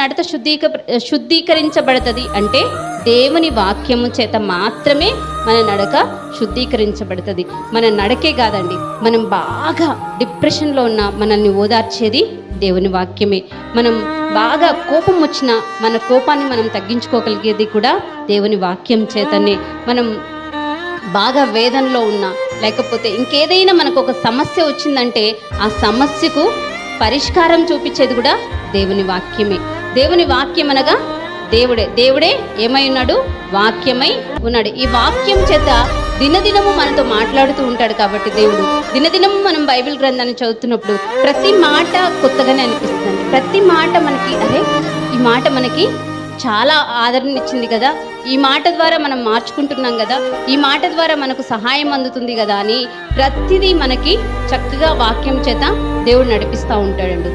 నడత శుద్ధీకరించబడుతుంది అంటే దేవుని వాక్యము చేత మాత్రమే మన నడక శుద్ధీకరించబడుతుంది. మన నడకే కాదండి, మనం బాగా డిప్రెషన్లో ఉన్న మనల్ని ఓదార్చేది దేవుని వాక్యమే. మనం బాగా కోపం వచ్చినా మన కోపాన్ని మనం తగ్గించుకోగలిగేది కూడా దేవుని వాక్యం చేతనే. మనం బాగా వేదనలో ఉన్నా లేకపోతే ఇంకేదైనా మనకు ఒక సమస్య వచ్చిందంటే ఆ సమస్యకు పరిష్కారం చూపించేది కూడా దేవుని వాక్యమే. దేవుని వాక్యం అనగా దేవుడే ఏమై ఉన్నాడు? వాక్యమై ఉన్నాడు. ఈ వాక్యం చేత దినదినము మనతో మాట్లాడుతూ ఉంటాడు. కాబట్టి దేవుడు దినదినము మనం బైబిల్ గ్రంథాన్ని చదువుతున్నప్పుడు ప్రతి మాట కొత్తగానే అనిపిస్తుంది. ప్రతి మాట మనకి ఈ మాట మనకి చాలా ఆదరణ ఇచ్చింది కదా, ఈ మాట ద్వారా మనం మార్చుకుంటున్నాం కదా, ఈ మాట ద్వారా మనకు సహాయం అందుతుంది కదా అని ప్రతిదీ మనకి చక్కగా వాక్యం చేత దేవుడు నడిపిస్తూ ఉంటాడండి.